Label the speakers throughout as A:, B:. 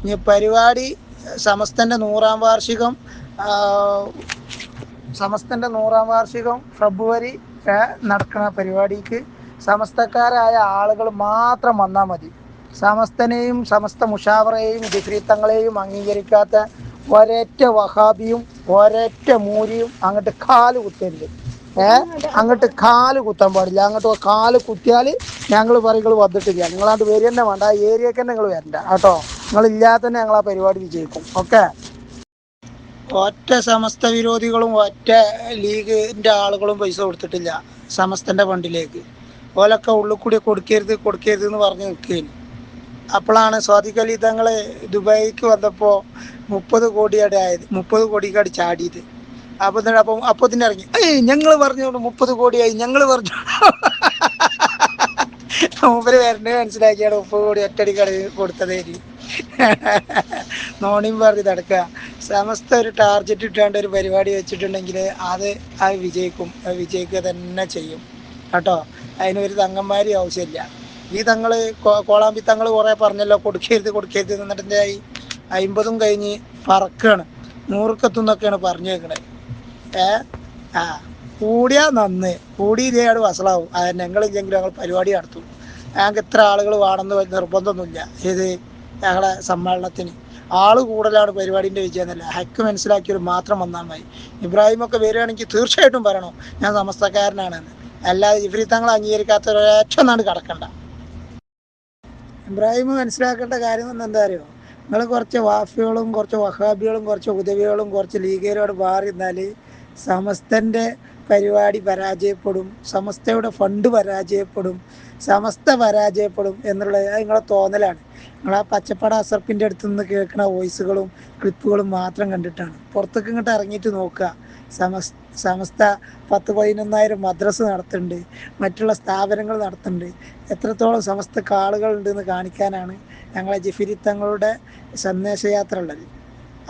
A: ഇനി പരിപാടി സമസ്തൻ്റെ 100-ാം വാർഷികം ഫെബ്രുവരി നടക്കുന്ന പരിപാടിക്ക് സമസ്തക്കാരായ ആളുകൾ മാത്രം വന്നാൽ മതി. സമസ്തനെയും സമസ്ത മുഷാവറയെയും ജിഫ്രീത്തങ്ങളെയും അംഗീകരിക്കാത്ത ഒരൊറ്റ വഹാബിയും ഒരൊറ്റ മൂരിയും അങ്ങോട്ട് കാല് കുത്തരുത്. അങ്ങോട്ട് കാല് കുത്താൻ പാടില്ല. അങ്ങോട്ട് കാല് കുത്തിയാൽ ഞങ്ങൾ പറയുകൾ വന്നിട്ടില്ല, നിങ്ങളാണ്ട് വരി തന്നെ വേണ്ട, ആ ഏരിയക്ക് തന്നെ നിങ്ങൾ വരണ്ട കേട്ടോ. നിങ്ങളില്ലാതെ തന്നെ ഞങ്ങൾ ആ പരിപാടി വിജയിക്കും. ഓക്കെ. ഒറ്റ സമസ്ത വിരോധികളും ഒറ്റ ലീഗിൻ്റെ ആളുകളും പൈസ കൊടുത്തിട്ടില്ല സമസ്തൻ്റെ ഫണ്ടിലേക്ക്. ഓലൊക്കെ ഉള്ളിൽ കൂടി കൊടുക്കരുത് എന്ന് പറഞ്ഞ് നിൽക്കുകയാണ്. അപ്പോഴാണ് സ്വാദിഖ് അലി തങ്ങൾ ദുബായിക്ക് വന്നപ്പോൾ 30 കോടിയുടെ ആയത്, 30 കോടിക്കാട് ചാടിയത്. അപ്പോൾ തന്നെ ഇറങ്ങി, ഞങ്ങൾ പറഞ്ഞോണ്ട് 30 കോടിയായി, ഞങ്ങൾ പറഞ്ഞു. മൂപ്പര് വരണ്ടേ മനസ്സിലാക്കിയാണ് 30 കോടി ഒറ്റടിക്കട കൊടുത്തതേരി. നോണിയും പറഞ്ഞ് നടക്കുക. സമസ്ത ഒരു ടാർജറ്റ് ഇട്ടാണ്ട് ഒരു പരിപാടി വെച്ചിട്ടുണ്ടെങ്കിൽ അത് വിജയിക്കും, വിജയിക്കുക തന്നെ ചെയ്യും കേട്ടോ. അതിനൊരു തങ്ങന്മാരി ആവശ്യമില്ല. ഈ തങ്ങൾ കോളാമ്പി തങ്ങൾ കുറേ പറഞ്ഞല്ലോ കൊടുക്കരുത് എന്നിട്ടെന്തായി? 50 കഴിഞ്ഞ് പറക്കാണ്, 100-ക്കെത്തുന്നൊക്കെയാണ് പറഞ്ഞേക്കണത്. കൂടിയാൽ നന്ന്, കൂടി ഇതേയാട് വസളാവും. ഞങ്ങളില്ലെങ്കിലും ഞങ്ങൾ പരിപാടി നടത്തും. ഞങ്ങൾക്ക് ഇത്ര ആളുകൾ വേണമെന്ന് നിർബന്ധമൊന്നുമില്ല. ഏത് ഞങ്ങളെ സമ്മേളനത്തിന് ആൾ കൂടുതലാണ് പരിപാടിൻ്റെ വിജയം എന്നല്ല, ഹക്ക് മനസ്സിലാക്കിയവർ മാത്രം വന്നാൽ മതി. ഇബ്രാഹിമൊക്കെ വരികയാണെങ്കിൽ തീർച്ചയായിട്ടും പറയണം ഞാൻ സമസ്തക്കാരനാണെന്ന്. അല്ലാതെ ജിഫ്രീത്തങ്ങൾ അംഗീകരിക്കാത്ത ഒരേറ്റം നാട് കിടക്കണ്ട. ഇബ്രാഹിം മനസ്സിലാക്കേണ്ട കാര്യം എന്താ അറിയോ? നിങ്ങൾ കുറച്ച് വാഫികളും കുറച്ച് വഹാബികളും കുറച്ച് ഉദവികളും കുറച്ച് ലീഗരോട് മാറി നിന്നാൽ സമസ്തൻ്റെ പരിപാടി പരാജയപ്പെടും, സമസ്തയുടെ ഫണ്ട് പരാജയപ്പെടും, സമസ്ത പരാജയപ്പെടും എന്നുള്ളത് നിങ്ങളെ തോന്നലാണ്. നിങ്ങൾ ആ പച്ചപ്പട അസർപ്പിൻ്റെ അടുത്ത് നിന്ന് കേൾക്കുന്ന വോയിസുകളും ക്ലിപ്പുകളും മാത്രം കണ്ടിട്ടാണ്. പുറത്തേക്ക് ഇങ്ങോട്ട് ഇറങ്ങിയിട്ട് നോക്കുക. സമസ്ത 10-11,000 മദ്രസ നടത്തുന്നുണ്ട്, മറ്റുള്ള സ്ഥാപനങ്ങൾ നടത്തുന്നുണ്ട്. എത്രത്തോളം സമസ്തക്ക് ആളുകളുണ്ടെന്ന് കാണിക്കാനാണ് ഞങ്ങളെ ജിഫ്രീത്തങ്ങളുടെ സന്ദേശയാത്ര ഉള്ളത്.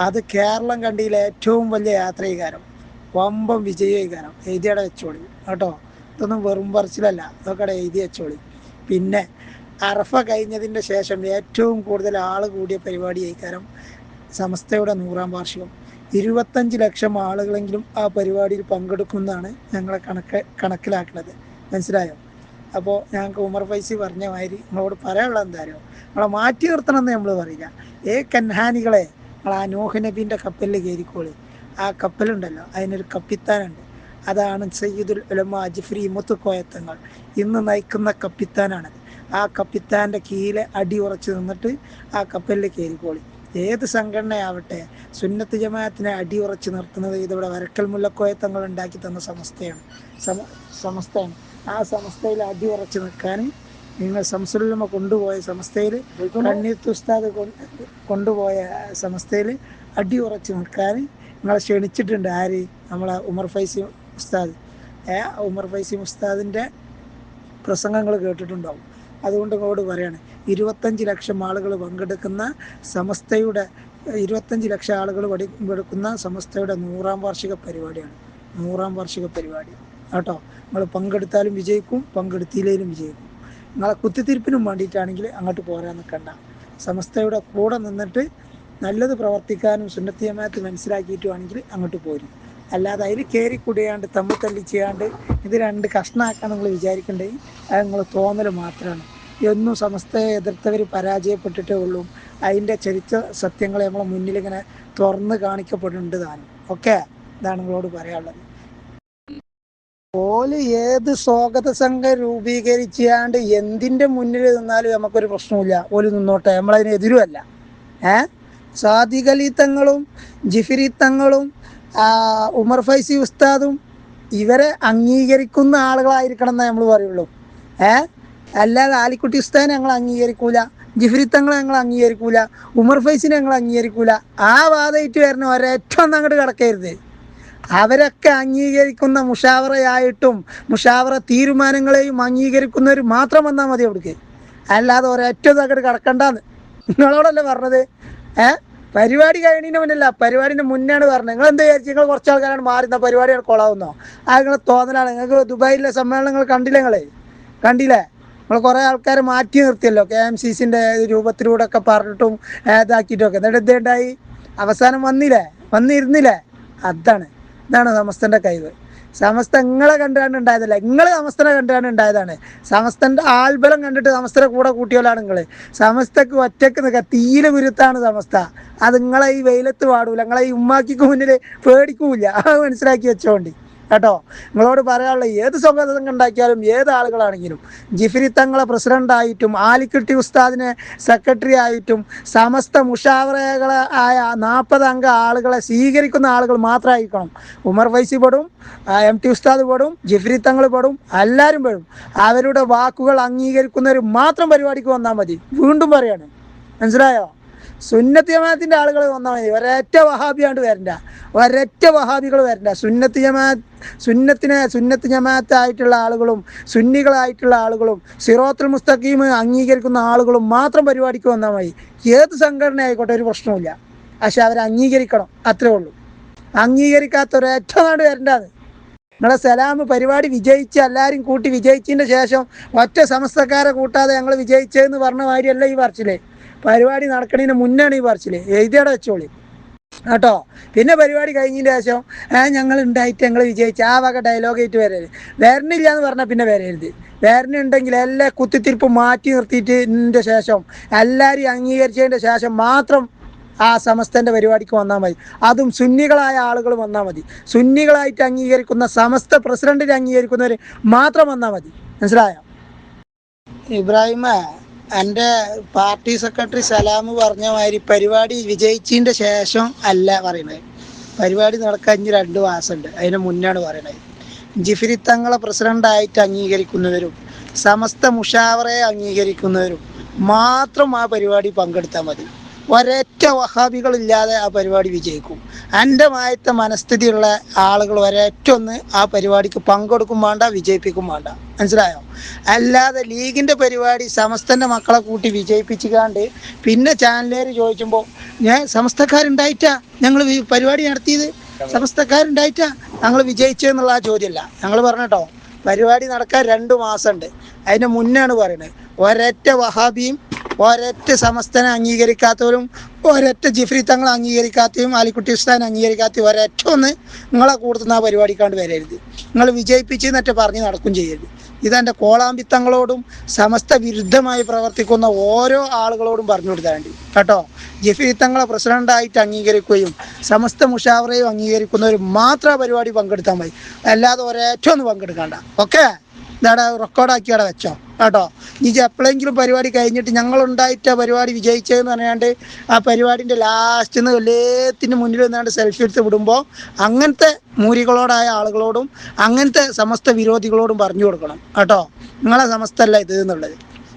A: അത് കേരളം കണ്ടിയിലെ ഏറ്റവും വലിയ യാത്രകാരം, വമ്പം വിജയീകരണം. എഴുതിയടെ വെച്ചോളി കേട്ടോ. ഇതൊന്നും വെറും പറച്ചിലല്ല, ഇതൊക്കെ എഴുതി വെച്ചോളി. പിന്നെ അറഫ കഴിഞ്ഞതിൻ്റെ ശേഷം ഏറ്റവും കൂടുതൽ ആൾ കൂടിയ പരിപാടി ആയിക്കാരം സമസ്തയുടെ 100-ാം വാർഷികം. 25 ലക്ഷം ആളുകളെങ്കിലും ആ പരിപാടിയിൽ പങ്കെടുക്കുന്നതാണ് ഞങ്ങളെ കണക്കിലാക്കുന്നത്. മനസ്സിലായോ? അപ്പോൾ ഞങ്ങൾക്ക് ഉമർ ഫൈസി പറഞ്ഞ മാതിരി നിങ്ങളോട് പറയാനുള്ളത് എന്തായാലും നമ്മളെ മാറ്റി നിർത്തണമെന്ന് നമ്മൾ പറയില്ല. കൻഹാനികളെ നിങ്ങൾ ആ നൂഹ് നബീൻ്റെ കപ്പലിൽ കയറിക്കോളി. ആ കപ്പലുണ്ടല്ലോ, അതിനൊരു കപ്പിത്താനുണ്ട്. അതാണ് സയ്യിദുൽ ഉലമാ ജിഫ്രി മുത്തുക്കോയത്തങ്ങൾ ഇന്ന് നയിക്കുന്ന കപ്പിത്താനാണത്. ആ കപ്പിത്താൻ്റെ കീഴിൽ അടി ഉറച്ച് നിന്നിട്ട് ആ കപ്പലിൽ കയറിക്കോളി. ഏത് സംഘടനയാവട്ടെ, സുന്നത്ത് ജമാഅത്തിനെ അടി ഉറച്ച് നിർത്തുന്നത് ഇതിവിടെ വരക്കൽ മുല്ലക്കോയത്തങ്ങൾ ഉണ്ടാക്കി തന്ന സമസ്തയാണ്. ആ സമസ്തയിൽ അടി ഉറച്ച് നിൽക്കാൻ നിങ്ങൾ ശംസുലുലമ കൊണ്ടുപോയ സമസ്തയിൽ, കണ്ണീത്ത് ഉസ്താദ് കൊണ്ടുപോയ സമസ്തയിൽ അടി ഉറച്ച് നിൽക്കാൻ നിങ്ങളെ ക്ഷണിച്ചിട്ടുണ്ട്. ആര്? നമ്മളെ ഉമർ ഫൈസി ഉസ്താദ്. ഉമർ ഫൈസി ഉസ്താദിൻ്റെ പ്രസംഗങ്ങൾ കേട്ടിട്ടുണ്ടാവും. അതുകൊണ്ട് നിങ്ങളോട് പറയാണ്, 25 ലക്ഷം ആളുകൾ പങ്കെടുക്കുന്ന സമസ്തയുടെ 25 ലക്ഷം ആളുകൾ പങ്കെടുക്കുന്ന സമസ്തയുടെ 100-ാം വാർഷിക പരിപാടിയാണ്. 100-ാം വാർഷിക പരിപാടി കേട്ടോ. നിങ്ങൾ പങ്കെടുത്താലും വിജയിക്കും, പങ്കെടുത്തില്ലേലും വിജയിക്കും. നിങ്ങളെ കുത്തിത്തിരിപ്പിനും വേണ്ടിയിട്ടാണെങ്കിൽ അങ്ങോട്ട് പോരാൻ നിൽക്കണ്ട. സമസ്തയുടെ കൂടെ നിന്നിട്ട് നല്ലത് പ്രവർത്തിക്കാനും സുന്നത്ത് ജമാഅത്ത് മനസ്സിലാക്കിയിട്ടുവാണെങ്കിൽ അങ്ങോട്ട് പോരും. അല്ലാതെ അതിൽ കയറി കുടിയാണ്ട് തമ്മിൽ തല്ലി ചെയ്യാണ്ട് ഇത് 2 കഷ്ണമാക്കാൻ നിങ്ങൾ വിചാരിക്കേണ്ടത് അത് നിങ്ങൾ തോന്നൽ മാത്രമാണ്. എന്നും സമസ്തയെ എതിർത്തവർ പരാജയപ്പെട്ടിട്ടേ ഉള്ളൂ. അതിൻ്റെ ചരിത്ര സത്യങ്ങൾ നമ്മളെ മുന്നിലിങ്ങനെ തുറന്ന് കാണിക്കപ്പെടുന്നുണ്ട് താനും. ഓക്കെ, ഇതാണ് നിങ്ങളോട് പറയാനുള്ളത്. ഓല് ഏത് സ്വാഗത സംഘം രൂപീകരിച്ചാണ്ട് എന്തിൻ്റെ മുന്നിൽ നിന്നാലും നമുക്കൊരു പ്രശ്നമില്ല. ഓല് നിന്നോട്ടെ, നമ്മളതിന് എതിരുമല്ല. സാദിഖ് അലി തങ്ങളും ജിഫ്രി തങ്ങളും ഉമർ ഫൈസി ഉസ്താദും ഇവരെ അംഗീകരിക്കുന്ന ആളുകളായിരിക്കണം എന്നേ നമ്മൾ പറയുള്ളൂ. അല്ലാതെ ആലിക്കുട്ടി ഉസ്താദിനെ ഞങ്ങൾ അംഗീകരിക്കൂല, ജിഫ്രി തങ്ങളെ ഞങ്ങൾ അംഗീകരിക്കൂല, ഉമർ ഫൈസിനെ ഞങ്ങൾ അംഗീകരിക്കൂല. ആ വാദമായിട്ട് വരുന്ന ഒരേറ്റവും അങ്ങോട്ട് കിടക്കരുത്. അവരൊക്കെ അംഗീകരിക്കുന്ന മുഷാവറയായിട്ടും മുഷാവറ തീരുമാനങ്ങളെയും അംഗീകരിക്കുന്നവർ മാത്രം വന്നാൽ മതി അവിടേക്ക്. അല്ലാതെ ഒരേറ്റവും അങ്ങോട്ട് കിടക്കണ്ടെന്ന് നിങ്ങളോടല്ലേ പറഞ്ഞത്. പരിപാടി കഴിഞ്ഞതിന് മുന്നല്ല, പരിപാടിൻ്റെ മുന്നാണ് പറഞ്ഞത്. നിങ്ങൾ എന്താ വിചാരിച്ചു? നിങ്ങൾ കുറച്ച് ആൾക്കാരാണ് മാറുന്ന പരിപാടിയാണ് കൊളാവുന്നോ? അത് നിങ്ങളെ തോന്നലാണ്. നിങ്ങൾക്ക് ദുബായിലെ സമ്മേളനങ്ങൾ കണ്ടില്ലേ? നമ്മൾ കുറേ ആൾക്കാരെ മാറ്റി നിർത്തിയല്ലോ KMCCൻ്റെ രൂപത്തിലൂടെ ഒക്കെ പറഞ്ഞിട്ടും ഇതാക്കിയിട്ടും ഒക്കെ. എന്നിട്ട് എന്തുണ്ടായി? അവസാനം വന്നിരുന്നില്ലേ? ഇതാണ് സമസ്തൻ്റെ കഴിവ്. സമസ്ത നിങ്ങളെ കണ്ടുകൊണ്ട് ഉണ്ടായതല്ല, നിങ്ങൾ സമസ്തനെ കണ്ടുകൊണ്ട് ഉണ്ടായതാണ്. സമസ്തൻ്റെ ആൾബലം കണ്ടിട്ട് സമസ്തനെ കൂടെ കൂട്ടിയോലാണ് നിങ്ങൾ. സമസ്തക്ക് ഒറ്റക്ക് നിൽക്കുക, തീരെ വിരുത്താണ് സമസ്ത. അത് നിങ്ങളെ ഈ വെയിലത്ത് പാടൂല, നിങ്ങളെ ഈ ഉമ്മാക്കിക്ക് മുന്നിൽ പേടിക്കൂല. അത് മനസ്സിലാക്കി വെച്ചോണ്ടി കേട്ടോ. നിങ്ങളോട് പറയാനുള്ള ഏത് സംഘം ഉണ്ടാക്കിയാലും ഏത് ആളുകളാണെങ്കിലും ജിഫ്രി തങ്ങളെ പ്രസിഡൻ്റായിട്ടും ആലിക്കുട്ടി ഉസ്താദിനെ സെക്രട്ടറി ആയിട്ടും സമസ്ത മുഷാവറകളായ 40 അംഗ ആളുകളെ സ്വീകരിക്കുന്ന ആളുകൾ മാത്രമായിരിക്കണം. ഉമർ ഫൈസി പെടും, MT ഉസ്താദ് പെടും, ജിഫ്രി തങ്ങൾ പെടും, എല്ലാവരും പെടും. അവരുടെ വാക്കുകൾ അംഗീകരിക്കുന്നവർ മാത്രം പരിപാടിക്ക് വന്നാൽ മതി. വീണ്ടും പറയാണ്, മനസ്സിലായോ? സുന്നത്ത് ജമാഅത്തിൻ്റെ ആളുകൾ വന്നാൽ മതി. ഒരൊറ്റ വഹാബിയാണ്ട് വരണ്ട, ഒരൊറ്റ വഹാബികൾ വരണ്ട. സുന്നത്ത് ജമാഅത്തായിട്ടുള്ള ആളുകളും സുന്നികളായിട്ടുള്ള ആളുകളും സിറാത്തുൽ മുസ്തഖീം അംഗീകരിക്കുന്ന ആളുകളും മാത്രം പരിപാടിക്ക് വന്നാൽ മതി. ഏത് സംഘടന ആയിക്കോട്ടെ, ഒരു പ്രശ്നവുമില്ല. പക്ഷെ അവരെ അംഗീകരിക്കണം, അത്രേ ഉള്ളൂ. അംഗീകരിക്കാത്ത ഒരൊറ്റ നാട് വരണ്ടാന്ന്. നിങ്ങളെ സലാം പരിപാടി വിജയിച്ച് എല്ലാവരും കൂട്ടി വിജയിച്ചതിൻ്റെ ശേഷം ഒറ്റ സമസ്തക്കാരെ കൂട്ടാതെ ഞങ്ങൾ വിജയിച്ചതെന്ന് പറഞ്ഞ മാതിരിയല്ല ഈ പറച്ചില്. പരിപാടി നടക്കണതിന് മുന്നാണ് ഈ പറച്ചില്. എഴുതിയവിടെ വെച്ചോളി കേട്ടോ. പിന്നെ പരിപാടി കഴിഞ്ഞതിന് ശേഷം ഞങ്ങൾ ഉണ്ടായിട്ട് ഞങ്ങൾ വിജയിച്ച് ആ വക ഡയലോഗായിട്ട് വരണില്ല എന്ന് പറഞ്ഞാൽ പിന്നെ വരരുത്. വരണുണ്ടെങ്കിൽ എല്ലാ കുത്തിത്തിരിപ്പ് മാറ്റി നിർത്തിയിട്ട് ശേഷം എല്ലാവരും അംഗീകരിച്ചതിൻ്റെ ശേഷം മാത്രം ആ സമസ്തൻ്റെ പരിപാടിക്ക് വന്നാൽ മതി. അതും സുന്നികളായ ആളുകൾ വന്നാൽ മതി. സുന്നികളായിട്ട് അംഗീകരിക്കുന്ന സമസ്ത പ്രസിഡന്റിനെ അംഗീകരിക്കുന്നവർ മാത്രം വന്നാൽ മതി. മനസ്സിലായോ? ഇബ്രാഹിമ, എൻ്റെ പാർട്ടി സെക്രട്ടറി സലാം പറഞ്ഞ മാതിരി പരിപാടി വിജയിച്ചതിൻ്റെ ശേഷം അല്ല പറയണത്. പരിപാടി നടക്കാൻ 2 മാസമുണ്ട്, അതിന് മുന്നാണ് പറയണത്. ജിഫ്രി തങ്ങളെ പ്രസിഡൻ്റായിട്ട് അംഗീകരിക്കുന്നവരും സമസ്ത മുഷാവറയെ അംഗീകരിക്കുന്നവരും മാത്രം ആ പരിപാടി പങ്കെടുത്താൽ മതി. ഒരൊറ്റ വഹാബികളില്ലാതെ ആ പരിപാടി വിജയിക്കും. എൻ്റെ മായത്തെ മനസ്ഥിതിയുള്ള ആളുകൾ ഒരൊറ്റൊന്ന് ആ പരിപാടിക്ക് പങ്കെടുക്കും വേണ്ട, വിജയിപ്പിക്കും വേണ്ട. മനസ്സിലായോ? അല്ലാതെ ലീഗിൻ്റെ പരിപാടി സമസ്തൻ്റെ മക്കളെ കൂട്ടി വിജയിപ്പിച്ചുകാണ്ട് പിന്നെ ചാനലുകാർ ചോദിക്കുമ്പോൾ സമസ്തക്കാരുണ്ടായിട്ടാ ഞങ്ങൾ പരിപാടി നടത്തിയത്, സമസ്തക്കാരുണ്ടായിട്ടാ ഞങ്ങൾ വിജയിച്ചതെന്നുള്ള ആ ചോദ്യമല്ല. ഞങ്ങൾ പറഞ്ഞിട്ടോ, പരിപാടി നടക്കാൻ 2 മാസമുണ്ട്, അതിന് മുന്നാണ് പറയുന്നത്. ഒരൊറ്റ വഹാബിയും ഒരൊറ്റ സമസ്തനെ അംഗീകരിക്കാത്തവരും ഒരൊറ്റ ജിഫ്രി തങ്ങളെ അംഗീകരിക്കാത്തയും ആലിക്കുട്ടി ഉസ്താദിനെ അംഗീകരിക്കാത്തയും ഒരൊറ്റ ഒന്ന് നിങ്ങളെ കൂടുത്തുന്ന ആ പരിപാടിക്കാണ്ട് വരരുത്. നിങ്ങൾ വിജയിപ്പിച്ചെന്നിട്ട് പറഞ്ഞ് നടക്കും ചെയ്യരുത്. ഇതെൻ്റെ കോളാമ്പിത്തങ്ങളോടും സമസ്ത വിരുദ്ധമായി പ്രവർത്തിക്കുന്ന ഓരോ ആളുകളോടും പറഞ്ഞു കൊടുത്താൽ വേണ്ടി കേട്ടോ. ജിഫ്രി തങ്ങളെ പ്രസിഡൻ്റായിട്ട് അംഗീകരിക്കുകയും സമസ്ത മുഷാവറയും അംഗീകരിക്കുന്നവർ മാത്രം പരിപാടി പങ്കെടുത്താൽ മതി. അല്ലാതെ ഒരൊറ്റ ഒന്ന് പങ്കെടുക്കണ്ട. ഓക്കെ, ഇതാടെ റെക്കോർഡാക്കിയവിടെ വെച്ചോ കേട്ടോ. നീ എപ്പോഴെങ്കിലും പരിപാടി കഴിഞ്ഞിട്ട് ഞങ്ങളുണ്ടായിട്ട് പരിപാടി വിജയിച്ചതെന്ന് പറയാണ്ട് ആ പരിപാടിൻ്റെ ലാസ്റ്റിൽ നിന്ന് എല്ലാത്തിൻ്റെ മുന്നിൽ നിന്നാണ്ട് സെൽഫി എടുത്ത് വിടുമ്പോൾ അങ്ങനത്തെ മൂരികളോടായ ആളുകളോടും അങ്ങനത്തെ സമസ്ത വിരോധികളോടും പറഞ്ഞു കൊടുക്കണം കേട്ടോ. നിങ്ങളെ സമസ്ത അല്ല ഇത് എന്നുള്ളത്.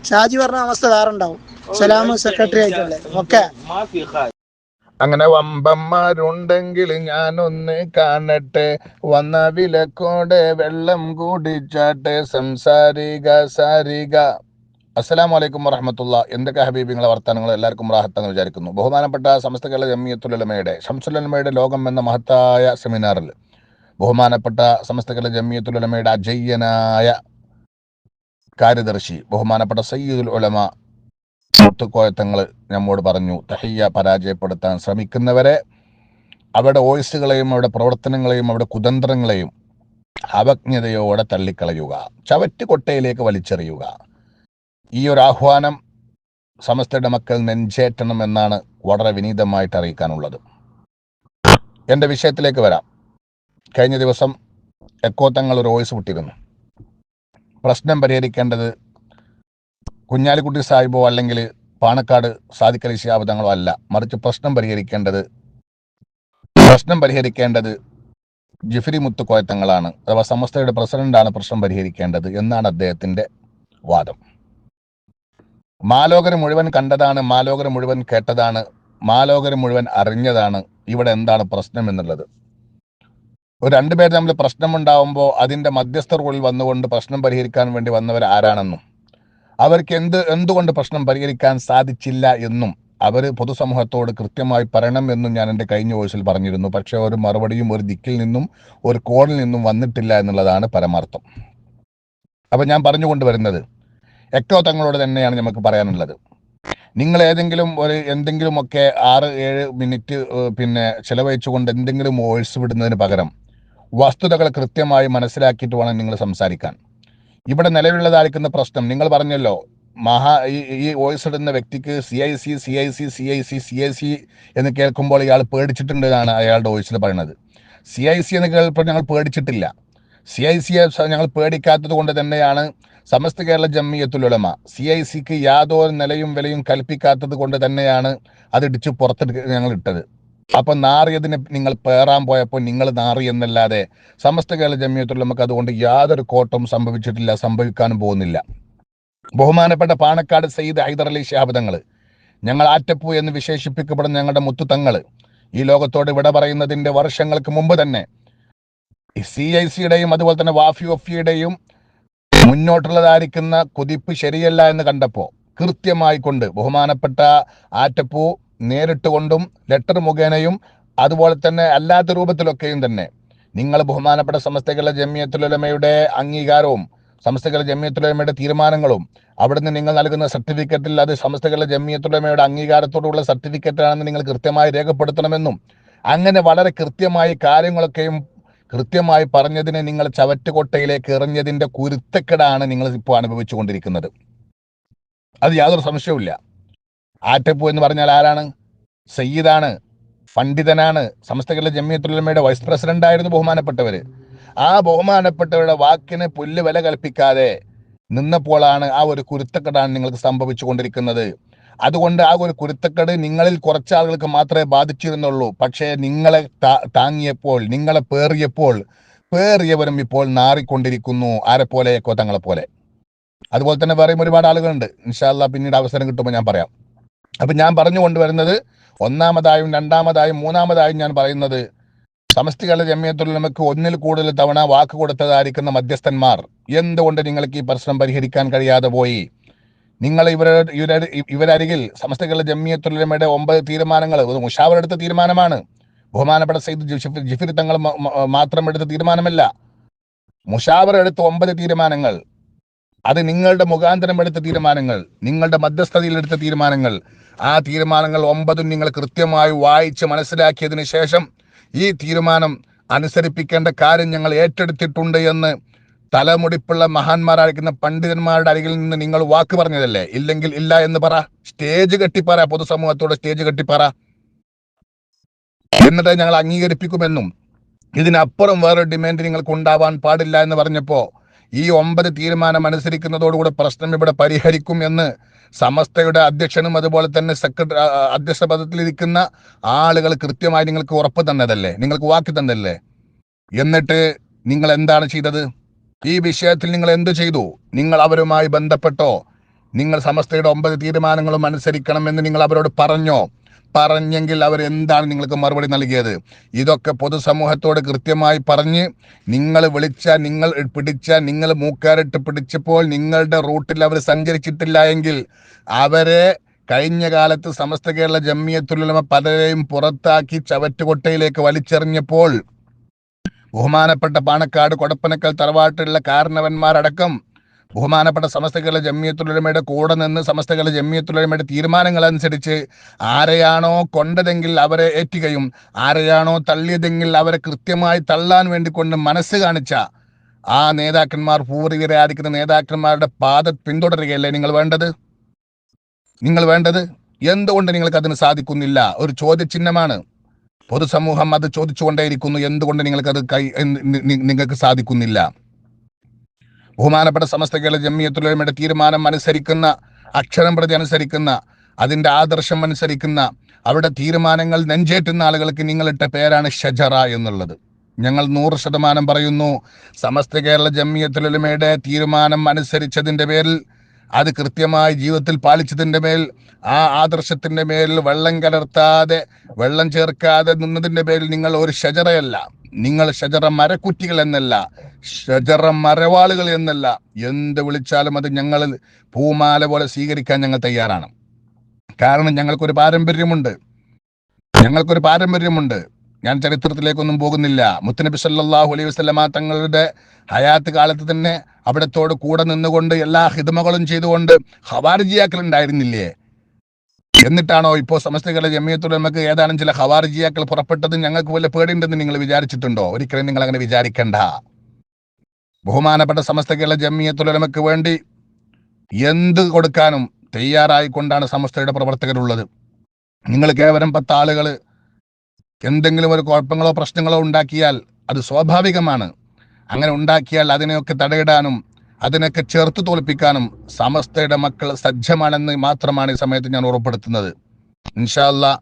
A: ഷാജി പറഞ്ഞ അവസ്ഥ വേറെ ഉണ്ടാവും. സലാം സെക്രട്ടറി ആയിട്ടുള്ളത്. ഓക്കെ,
B: അങ്ങനെ വമ്പന്മാരുണ്ടെങ്കിൽ ഞാനൊന്ന് കാണട്ടെ, വന്ന വിലക്കോടെ വെള്ളം കുടിച്ചാട്ടെ, സംസാരിക സാരിക. അസ്സലാമു അലൈക്കും വറഹ്മത്തുള്ളാഹി. എന്തൊക്കെ ഹബീബിങ്ങളെ വർത്താനങ്ങൾ, എല്ലാവർക്കും റാഹത്തെന്ന് വിചാരിക്കുന്നു. ബഹുമാനപ്പെട്ട സമസ്ത കേരള ജംഇയ്യത്തുൽ ഉലമയുടെ ശംസുൽ ഉലമയുടെ ലോകം എന്ന മഹത്തായ സെമിനാറിൽ ബഹുമാനപ്പെട്ട സമസ്ത കേരള ജംഇയ്യത്തുൽ ഉലമയുടെ അജയ്യനായ കാര്യദർശി ബഹുമാനപ്പെട്ട സയ്യിദുൽ ഉലമ മുത്തുക്കോയത്തങ്ങൾ നമ്മോട് പറഞ്ഞു, തഹിയ്യ പരാജയപ്പെടുത്താൻ ശ്രമിക്കുന്നവരെ, അവരുടെ വോയിസുകളെയും അവരുടെ പ്രവർത്തനങ്ങളെയും അവരുടെ കുതന്ത്രങ്ങളെയും അവജ്ഞതയോടെ തള്ളിക്കളയുക, ചവറ്റുകൊട്ടയിലേക്ക് വലിച്ചെറിയുക. ഈ ഒരു ആഹ്വാനം സമസ്തയുടെ മക്കൾ നെഞ്ചേറ്റണം എന്നാണ് വളരെ വിനീതമായിട്ട് അറിയിക്കാനുള്ളത്. എൻ്റെ വിഷയത്തിലേക്ക് വരാം. കഴിഞ്ഞ ദിവസം എക്കോത്തങ്ങൾ ഒരു വോയിസ് വിട്ടിരുന്നു. പ്രശ്നം പരിഹരിക്കേണ്ടത് കുഞ്ഞാലിക്കുട്ടി സാഹിബോ അല്ലെങ്കിൽ പാണക്കാട് സാദിഖ് അലി ശിഹാബ് തങ്ങളോ അല്ല, മറിച്ച് പ്രശ്നം പരിഹരിക്കേണ്ടത് ജിഫ്രി മുത്തുക്കോയത്തങ്ങളാണ്, അഥവാ സമസ്തയുടെ പ്രസിഡന്റാണ് പ്രശ്നം പരിഹരിക്കേണ്ടത് എന്നാണ് അദ്ദേഹത്തിന്റെ വാദം. മാലോകര് മുഴുവൻ കണ്ടതാണ്, മാലോകര് മുഴുവൻ കേട്ടതാണ്, മാലോകര് മുഴുവൻ അറിഞ്ഞതാണ് ഇവിടെ എന്താണ് പ്രശ്നം എന്നുള്ളത്. ഒരു 2 പേർ തമ്മിൽ പ്രശ്നമുണ്ടാവുമ്പോൾ അതിന്റെ മധ്യസ്ഥ റോളിൽ വന്നുകൊണ്ട് പ്രശ്നം പരിഹരിക്കാൻ വേണ്ടി വന്നവർ ആരാണെന്നും അവർക്ക് എന്തുകൊണ്ട് പ്രശ്നം പരിഹരിക്കാൻ സാധിച്ചില്ല എന്നും അവർ പൊതുസമൂഹത്തോട് കൃത്യമായി പറയണം എന്നും ഞാൻ എൻ്റെ കഴിഞ്ഞ വോയിസിൽ പറഞ്ഞിരുന്നു. പക്ഷെ ഒരു മറുപടിയും ഒരു ദിക്കിൽ നിന്നും ഒരു കോണിൽ നിന്നും വന്നിട്ടില്ല എന്നുള്ളതാണ് പരമാർത്ഥം. അപ്പം ഞാൻ പറഞ്ഞുകൊണ്ട് വരുന്നത്, എക്കോ തങ്ങളോട് തന്നെയാണ് നമുക്ക് പറയാനുള്ളത്. നിങ്ങൾ എന്തെങ്കിലുമൊക്കെ 6-7 മിനിറ്റ് പിന്നെ ചെലവഴിച്ചുകൊണ്ട് എന്തെങ്കിലും വോയിസ് വിടുന്നതിന് പകരം വസ്തുതകൾ കൃത്യമായി മനസ്സിലാക്കിയിട്ട് വേണം നിങ്ങൾ സംസാരിക്കാൻ. ഇവിടെ നിലവിലുള്ളതായിരിക്കുന്ന പ്രശ്നം നിങ്ങൾ പറഞ്ഞല്ലോ, ഈ വോയിസ് ഇടുന്ന വ്യക്തിക്ക് CIC എന്ന് കേൾക്കുമ്പോൾ ഇയാൾ പേടിച്ചിട്ടുണ്ട് എന്നാണ് അയാളുടെ വോയിസിൽ പറയുന്നത്. CIC എന്ന് കേൾപ്പോൾ ഞങ്ങൾ പേടിച്ചിട്ടില്ല. CIC ഞങ്ങൾ പേടിക്കാത്തത് കൊണ്ട് തന്നെയാണ് സമസ്ത കേരള ജംഇയ്യത്തുൽ ഉലമ CICക്ക് യാതൊരു നിലയും വിലയും കൽപ്പിക്കാത്തത് കൊണ്ട് തന്നെയാണ് അത് ഇടിച്ച് പുറത്തെടുത്ത് ഞങ്ങൾ ഇട്ടത്. അപ്പൊ നാറിയതിന് നിങ്ങൾ പേറാൻ പോയപ്പോൾ നിങ്ങൾ നാറി എന്നല്ലാതെ സമസ്ത കേരള ജംഇയ്യത്തുൽ ഉലമക്ക് അതുകൊണ്ട് യാതൊരു കോട്ടവും സംഭവിച്ചിട്ടില്ല, സംഭവിക്കാനും പോകുന്നില്ല. ബഹുമാനപ്പെട്ട പാണക്കാട് സയ്യിദ് ഹൈദർ അലി ശിഹാബ് തങ്ങൾ, ഞങ്ങൾ ആറ്റപ്പൂ എന്ന് വിശേഷിപ്പിക്കപ്പെടുന്ന ഞങ്ങളുടെ മുത്തുതങ്ങൾ ഈ ലോകത്തോട് വിട പറയുന്നതിന്റെ വർഷങ്ങൾക്ക് മുമ്പ് തന്നെ CICയുടെയും അതുപോലെ തന്നെ വാഫിയുടെയും മുന്നോട്ടുള്ളതായിരിക്കുന്ന കുതിപ്പ് ശരിയല്ല എന്ന് കണ്ടപ്പോൾ കൃത്യമായി കൊണ്ട് ബഹുമാനപ്പെട്ട ആറ്റപ്പൂ നേരിട്ട് കൊണ്ടും ലെറ്റർ മുഖേനയും അതുപോലെ തന്നെ അല്ലാത്ത രൂപത്തിലൊക്കെയും തന്നെ നിങ്ങൾ ബഹുമാനപ്പെട്ട സമസ്ത കേരള ജംഇയ്യത്തുൽ ഉലമയുടെ അംഗീകാരവും സമസ്ത കേരള ജംഇയ്യത്തുൽ ഉലമയുടെ തീരുമാനങ്ങളും അവിടുന്ന് നിങ്ങൾ നൽകുന്ന സർട്ടിഫിക്കറ്റിൽ അത് സമസ്ത കേരള ജംഇയ്യത്തുൽ ഉലമയുടെ അംഗീകാരത്തോടുള്ള സർട്ടിഫിക്കറ്റാണെന്ന് നിങ്ങൾ കൃത്യമായി രേഖപ്പെടുത്തണമെന്നും അങ്ങനെ വളരെ കൃത്യമായി കാര്യങ്ങളൊക്കെയും കൃത്യമായി പറഞ്ഞതിനെ നിങ്ങൾ ചവറ്റുകൊട്ടയിലേക്ക് എറിഞ്ഞതിന്റെ കുരുത്തക്കെടാണ് നിങ്ങൾ ഇപ്പോൾ അനുഭവിച്ചുകൊണ്ടിരിക്കുന്നത്. അത് യാതൊരു സംശയവുമില്ല. ആറ്റപ്പൂ എന്ന് പറഞ്ഞാൽ ആരാണ്? സയ്യിദാണ്, പണ്ഡിതനാണ്, സമസ്ത കേരള ജംഇയ്യത്തുൽ ഉലമയുടെ വൈസ് പ്രസിഡന്റ് ആയിരുന്നു ബഹുമാനപ്പെട്ടവര്. ആ ബഹുമാനപ്പെട്ടവരുടെ വാക്കിന് പുല്ല് വില കൽപ്പിക്കാതെ നിന്നപ്പോഴാണ് ആ ഒരു കുരുത്തക്കെടാണ് നിങ്ങൾക്ക് സംഭവിച്ചു കൊണ്ടിരിക്കുന്നത്. അതുകൊണ്ട് ആ ഒരു കുരുത്തക്കെട് നിങ്ങളിൽ കുറച്ചാളുകൾക്ക് മാത്രമേ ബാധിച്ചിരുന്നുള്ളൂ. പക്ഷേ നിങ്ങളെ താങ്ങിയപ്പോൾ, നിങ്ങളെ പേറിയവരും ഇപ്പോൾ നാറിക്കൊണ്ടിരിക്കുന്നു. ആരെപ്പോലെ? എക്കോ തങ്ങളെ പോലെ. അതുപോലെ തന്നെ വേറെയും ഒരുപാട് ആളുകളുണ്ട്. ഇൻഷാ അല്ലാഹ് പിന്നീട് അവസരം കിട്ടുമ്പോൾ ഞാൻ പറയാം. അപ്പൊ ഞാൻ പറഞ്ഞു കൊണ്ടുവരുന്നത്, ഒന്നാമതായും രണ്ടാമതായും മൂന്നാമതായും ഞാൻ പറയുന്നത്, സമസ്ത കേരള ജംഇയ്യത്തുൽ ഉലമക്ക് ഒന്നിൽ കൂടുതൽ തവണ വാക്ക് കൊടുത്തതായിരിക്കുന്ന മധ്യസ്ഥന്മാർ എന്തുകൊണ്ട് നിങ്ങൾക്ക് ഈ പ്രശ്നം പരിഹരിക്കാൻ കഴിയാതെ പോയി? നിങ്ങൾ ഇവരരികിൽ സമസ്ത കേരള ജംഇയ്യത്തുൽ ഉലമയുടെ 9 തീരുമാനങ്ങൾ മുഷാവറ എടുത്ത തീരുമാനമാണ്. ബഹുമാനപ്പെട്ട സയ്യിദ് ജിഫിർ തങ്ങൾ മാത്രം എടുത്ത തീരുമാനമല്ല. മുഷാവറ എടുത്ത 9 തീരുമാനങ്ങൾ, അത് നിങ്ങളുടെ മുഖാന്തരം എടുത്ത തീരുമാനങ്ങൾ, നിങ്ങളുടെ മധ്യസ്ഥതയിൽ എടുത്ത തീരുമാനങ്ങൾ. ആ തീരുമാനങ്ങൾ 9 നിങ്ങൾ കൃത്യമായി വായിച്ച് മനസ്സിലാക്കിയതിനു ശേഷം ഈ തീരുമാനം അനുസരിപ്പിക്കേണ്ട കാര്യം ഞങ്ങൾ ഏറ്റെടുത്തിട്ടുണ്ട് എന്ന് തലമുടിപ്പുള്ള മഹാന്മാരായിരിക്കുന്ന പണ്ഡിതന്മാരുടെ അരികിൽ നിന്ന് നിങ്ങൾ വാക്ക് പറഞ്ഞതല്ലേ? ഇല്ലെങ്കിൽ ഇല്ല എന്ന് പറ. സ്റ്റേജ് കെട്ടിപ്പറ, പൊതുസമൂഹത്തോട് സ്റ്റേജ് കെട്ടിപ്പറ. എന്നിട്ട് ഞങ്ങൾ അംഗീകരിപ്പിക്കുമെന്നും ഇതിനപ്പുറം വേറെ ഡിമാൻഡ് നിങ്ങൾക്ക് ഉണ്ടാവാൻ പാടില്ല എന്ന് പറഞ്ഞപ്പോ ഈ 9 തീരുമാനം അനുസരിക്കുന്നതോടുകൂടെ പ്രശ്നം ഇവിടെ പരിഹരിക്കും എന്ന് സമസ്തയുടെ അധ്യക്ഷനും അതുപോലെ തന്നെ അധ്യക്ഷ പദത്തിലിരിക്കുന്ന ആളുകൾ കൃത്യമായി നിങ്ങൾക്ക് ഉറപ്പ് തന്നതല്ലേ, നിങ്ങൾക്ക് വാക്ക് തന്നല്ലേ? എന്നിട്ട് നിങ്ങൾ എന്താണ് ചെയ്തത്? ഈ വിഷയത്തിൽ നിങ്ങൾ എന്ത് ചെയ്തു? നിങ്ങൾ അവരുമായി ബന്ധപ്പെട്ടോ? നിങ്ങൾ സമസ്തയുടെ 9 തീരുമാനങ്ങളും അനുസരിക്കണമെന്ന് നിങ്ങൾ അവരോട് പറഞ്ഞോ? പറഞ്ഞെങ്കിൽ അവർ എന്താണ് നിങ്ങൾക്ക് മറുപടി നൽകിയത്? ഇതൊക്കെ പൊതുസമൂഹത്തോട് കൃത്യമായി പറഞ്ഞ് നിങ്ങൾ നിങ്ങൾ പിടിച്ച, നിങ്ങൾ മൂക്കാരിട്ട് പിടിച്ചപ്പോൾ നിങ്ങളുടെ റൂട്ടിൽ അവർ സഞ്ചരിച്ചിട്ടില്ല എങ്കിൽ അവരെ കഴിഞ്ഞ കാലത്ത് സമസ്ത കേരള ജംഇയ്യത്തുൽ ഉലമ പലരെയും പുറത്താക്കി ചവറ്റുകൊട്ടയിലേക്ക് വലിച്ചെറിഞ്ഞപ്പോൾ ബഹുമാനപ്പെട്ട പാണക്കാട് കൊടപ്പനക്കൽ തറവാട്ടിലുള്ള കാരണവന്മാരടക്കം ബഹുമാനപ്പെട്ട സമസ്ത കേരള ജംഇയ്യത്തുൽ ഉലമയുടെ കൂടെ നിന്ന് സമസ്ത കേരള ജംഇയ്യത്തുൽ ഉലമയുടെ തീരുമാനങ്ങൾ അനുസരിച്ച് ആരെയാണോ കൊണ്ടതെങ്കിൽ അവരെ ഏറ്റുകയും ആരെയാണോ തള്ളിയതെങ്കിൽ അവരെ കൃത്യമായി തള്ളാൻ വേണ്ടി കൊണ്ട് മനസ്സ് കാണിച്ച ആ നേതാക്കന്മാർ, പൂർവികരായിരിക്കുന്ന നേതാക്കന്മാരുടെ പാത പിന്തുടരുകയല്ലേ നിങ്ങൾ വേണ്ടത്? എന്തുകൊണ്ട് നിങ്ങൾക്ക് അതിന് സാധിക്കുന്നില്ല? ഒരു ചോദ്യചിഹ്നമാണ്. പൊതുസമൂഹം അത് ചോദിച്ചുകൊണ്ടേയിരിക്കുന്നു. എന്തുകൊണ്ട് നിങ്ങൾക്ക് സാധിക്കുന്നില്ല? ബഹുമാനപ്പെട്ട സമസ്ത കേരള ജംഇയ്യത്തുൽ ഉലമയുടെ തീരുമാനം അനുസരിക്കുന്ന, അക്ഷരം പ്രതി അനുസരിക്കുന്ന, അതിന്റെ ആദർശം അനുസരിക്കുന്ന, അവരുടെ തീരുമാനങ്ങൾ നെഞ്ചേറ്റുന്ന ആളുകൾക്ക് നിങ്ങളിട്ട പേരാണ് ഷജറ എന്നുള്ളത്. ഞങ്ങൾ 100% പറയുന്നു, സമസ്ത കേരള ജംഇയ്യത്തുൽ ഉലമയുടെ തീരുമാനം അനുസരിച്ചതിന്റെ പേരിൽ, അത് കൃത്യമായി ജീവിതത്തിൽ പാലിച്ചതിന്റെ മേൽ, ആ ആദർശത്തിന്റെ മേൽ വെള്ളം കലർത്താതെ, വെള്ളം ചേർക്കാതെ നിന്നതിന്റെ പേരിൽ നിങ്ങൾ ഒരു ഷജറയല്ല, നിങ്ങൾ ഷജറ മരക്കുറ്റികൾ എന്നല്ല, ഷജറ മരവാളുകൾ എന്നല്ല, എന്ത് വിളിച്ചാലും അത് ഞങ്ങൾ പൂമാല പോലെ സ്വീകരിക്കാൻ ഞങ്ങൾ തയ്യാറാണ്. കാരണം ഞങ്ങൾക്കൊരു പാരമ്പര്യമുണ്ട്. ഞാൻ ചരിത്രത്തിലേക്കൊന്നും പോകുന്നില്ല. മുത്തുനബി സല്ലല്ലാഹു അലൈഹി വസല്ലമ തങ്ങളുടെ ഹയാത്ത് കാലത്ത് തന്നെ അവിടത്തോട് കൂടെ നിന്നുകൊണ്ട് എല്ലാ ഹിദ്മകളും ചെയ്തുകൊണ്ട് ഖവാരിജിയാക്കൾ ഉണ്ടായിരുന്നില്ലേ? എന്നിട്ടാണോ ഇപ്പോൾ സമസ്ത കേരള ജമിയത്തുൽ ഉലമക്ക് ഏതാനും ചില ഖവാരിജിയാക്കൾ പുറപ്പെട്ടത് ഞങ്ങൾക്ക് വല്ല പേടിയുണ്ടെന്ന് നിങ്ങൾ വിചാരിച്ചിട്ടുണ്ടോ? ഒരിക്കലും നിങ്ങൾ അങ്ങനെ വിചാരിക്കണ്ട. ബഹുമാനപ്പെട്ട സമസ്ത കേരള ജമിയത്തുൽ ഉലമക്ക് വേണ്ടി എന്ത് കൊടുക്കാനും തയ്യാറായിക്കൊണ്ടാണ് സമസ്തയുടെ പ്രവർത്തകരുള്ളത്. നിങ്ങൾ കേവലം 10 ആളുകൾ എന്തെങ്കിലും ഒരു കുഴപ്പങ്ങളോ പ്രശ്നങ്ങളോ ഉണ്ടാക്കിയാൽ അത് സ്വാഭാവികമാണ്. അങ്ങനെ ഉണ്ടാക്കിയാൽ അതിനെയൊക്കെ തടയിടാനും അതിനൊക്കെ ചേർത്ത് തോൽപ്പിക്കാനും സമസ്തയുടെ മക്കൾ സജ്ജമാണെന്ന് മാത്രമാണ് ഈ സമയത്ത് ഞാൻ ഉറപ്പെടുത്തുന്നത്. ഇൻഷാ അല്ലാഹ്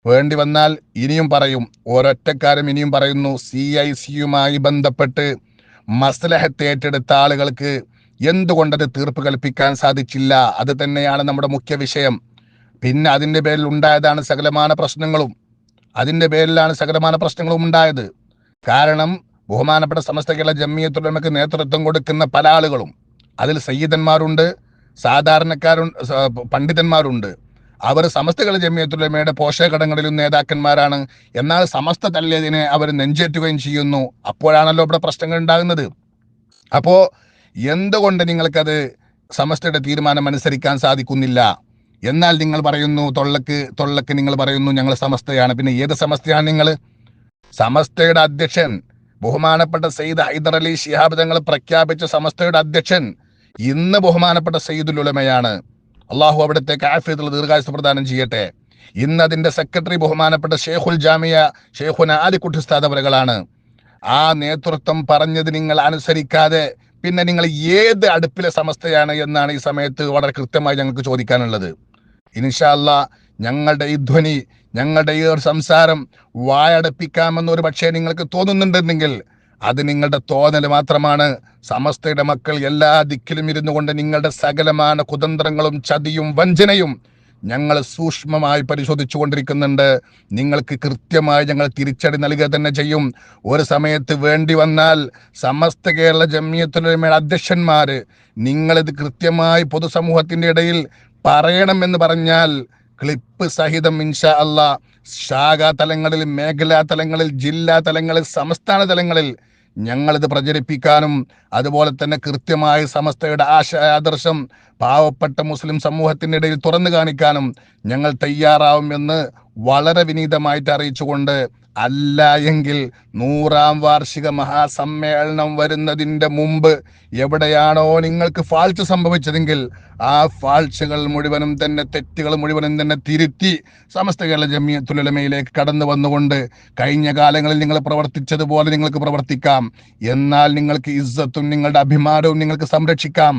B: വേണ്ടി വന്നാൽ ഇനിയും പറയും. ഒരൊറ്റക്കാരും ഇനിയും പറയുന്നു, CIC-യുമായി ബന്ധപ്പെട്ട് മസ്ലഹത്ത് ഏറ്റെടുത്ത ആളുകൾക്ക് എന്തുകൊണ്ടത് തീർപ്പ് കൽപ്പിക്കാൻ സാധിച്ചില്ല? അത് തന്നെയാണ് നമ്മുടെ മുഖ്യ വിഷയം. പിന്നെ അതിൻ്റെ പേരിൽ ഉണ്ടായതാണ് സകലമാന പ്രശ്നങ്ങളും. അതിൻ്റെ പേരിലാണ് സകലമാന പ്രശ്നങ്ങളും ഉണ്ടായത്. കാരണം ബഹുമാനപ്പെട്ട സമസ്ത കേരള ജമിയത്തുൽ ഉലമക്ക് നേതൃത്വം കൊടുക്കുന്ന പല ആളുകളും, അതിൽ സയ്യിദന്മാരുണ്ട്, സാധാരണക്കാരുണ്ട്, പണ്ഡിതന്മാരുണ്ട്. അവർ സമസ്ത കേരള ജമിയത്തുൽ ഉലമയുടെ പോഷകഘടകങ്ങളിലും നേതാക്കന്മാരാണ്. എന്നാൽ സമസ്ത തല്ലിയതിനെ അവർ നെഞ്ചേറ്റുകയും ചെയ്യുന്നു. അപ്പോഴാണല്ലോ ഇവിടെ പ്രശ്നങ്ങൾ ഉണ്ടാകുന്നത്. അപ്പോൾ എന്തുകൊണ്ട് നിങ്ങൾക്കത് സമസ്തയുടെ തീരുമാനം അനുസരിക്കാൻ സാധിക്കുന്നില്ല? എന്നാൽ നിങ്ങൾ പറയുന്നു, തൊള്ളക്ക് നിങ്ങൾ പറയുന്നു ഞങ്ങൾ സമസ്തയാണ്. പിന്നെ ഏത് സമസ്തയാണ് നിങ്ങൾ? സമസ്തയുടെ അധ്യക്ഷൻ ബഹുമാനപ്പെട്ട സയ്യിദ് ഹൈദർ അലി ശിഹാബ് തങ്ങൾ പ്രഖ്യാപിച്ച സമസ്തയുടെ അധ്യക്ഷൻ ഇന്ന് ബഹുമാനപ്പെട്ട സയ്യിദുൽ ഉലമയാണ്. അള്ളാഹു അവിടുത്തെ ആഫിയത്തുൽ ദീർഘായുസ്സ് പ്രദാനം ചെയ്യട്ടെ. ഇന്ന് അതിന്റെ സെക്രട്ടറി ബഹുമാനപ്പെട്ട ഷെയ്ഖുൽ ജാമിയ ഷെയ്ഖുന ആലിക്കുട്ടി ഉസ്താദ് അവറുകളാണ്. ആ നേതൃത്വം പറഞ്ഞത് നിങ്ങൾ അനുസരിക്കാതെ പിന്നെ നിങ്ങൾ ഏത് അടുപ്പിലെ സമസ്തയാണ് എന്നാണ് ഈ സമയത്ത് വളരെ കൃത്യമായി ഞങ്ങൾക്ക് ചോദിക്കാനുള്ളത്. ഇൻഷാ അല്ലാഹ് ഞങ്ങളുടെ ഈ ധ്വനി, ഞങ്ങളുടെ ഈ ഒരു സംസാരം വായടപ്പിക്കാമെന്നൊരു പക്ഷേ നിങ്ങൾക്ക് തോന്നുന്നുണ്ടെങ്കിൽ അത് നിങ്ങളുടെ തോന്നൽ മാത്രമാണ്. സമസ്തയുടെ മക്കൾ എല്ലാ ദിക്കിലും ഇരുന്നു കൊണ്ട് നിങ്ങളുടെ സകലമായ കുതന്ത്രങ്ങളും ചതിയും വഞ്ചനയും ഞങ്ങൾ സൂക്ഷ്മമായി പരിശോധിച്ചു കൊണ്ടിരിക്കുന്നുണ്ട്. നിങ്ങൾക്ക് കൃത്യമായി ഞങ്ങൾ തിരിച്ചടി നൽകുക തന്നെ ചെയ്യും. ഒരു സമയത്ത് വേണ്ടി വന്നാൽ സമസ്ത കേരള ജമിയത്തുൽ ഉലമയുടെ അധ്യക്ഷന്മാര് നിങ്ങളിത് കൃത്യമായി പൊതുസമൂഹത്തിന്റെ ഇടയിൽ പറയണമെന്ന് പറഞ്ഞാൽ ക്ലിപ്പ് സഹിതം ഇൻഷാ അല്ലാഹ് ശാഖാ തലങ്ങളിൽ, മേഖലാ തലങ്ങളിൽ, ജില്ലാ തലങ്ങളിൽ, സംസ്ഥാന തലങ്ങളിൽ ഞങ്ങളിത് പ്രചരിപ്പിക്കാനും അതുപോലെ തന്നെ കൃത്യമായി സമസ്തയുടെ ആദർശം പാവപ്പെട്ട മുസ്ലിം സമൂഹത്തിൻ്റെ ഇടയിൽ തുറന്നു കാണിക്കാനും ഞങ്ങൾ തയ്യാറാവുമെന്ന് വളരെ വിനീതമായിട്ട് അറിയിച്ചുകൊണ്ട്, അല്ല എങ്കിൽ 100ാം വാർഷിക മഹാസമ്മേളനം വരുന്നതിൻ്റെ മുമ്പ് എവിടെയാണോ നിങ്ങൾക്ക് ഫാൾട്ട് സംഭവിച്ചതെങ്കിൽ ആ ഫാൾട്ടുകൾ മുഴുവനും തന്നെ, തെറ്റുകൾ മുഴുവനും തന്നെ തിരുത്തി സമസ്ത കേരള ജമിയത്തുൽ ഉലമയിലേക്ക് കടന്നു വന്നുകൊണ്ട് കഴിഞ്ഞ കാലങ്ങളിൽ നിങ്ങൾ പ്രവർത്തിച്ചതുപോലെ നിങ്ങൾക്ക് പ്രവർത്തിക്കാം. എന്നാൽ നിങ്ങൾക്ക് ഇസ്സത്തും നിങ്ങളുടെ അഭിമാനവും നിങ്ങൾക്ക് സംരക്ഷിക്കാം.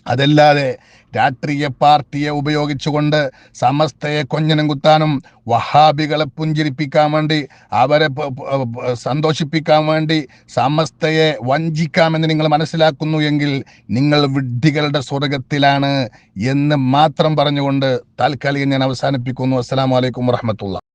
B: അതല്ലാതെ രാഷ്ട്രീയ പാർട്ടിയെ ഉപയോഗിച്ചുകൊണ്ട് സമസ്തയെ കൊഞ്ഞനം കുത്താനും വഹാബികളെ പുഞ്ചിരിപ്പിക്കാൻ വേണ്ടി, അവരെ സന്തോഷിപ്പിക്കാൻ വേണ്ടി സമസ്തയെ വഞ്ചിക്കാമെന്ന് നിങ്ങൾ മനസ്സിലാക്കുന്നു എങ്കിൽ നിങ്ങൾ വിഡ്ഢികളുടെ സ്വർഗത്തിലാണ് എന്ന് മാത്രം പറഞ്ഞുകൊണ്ട് താൽക്കാലികം ഞാൻ അവസാനിപ്പിക്കുന്നു. അസ്സലാമു അലൈക്കും വറഹ്മത്തുള്ളാഹി.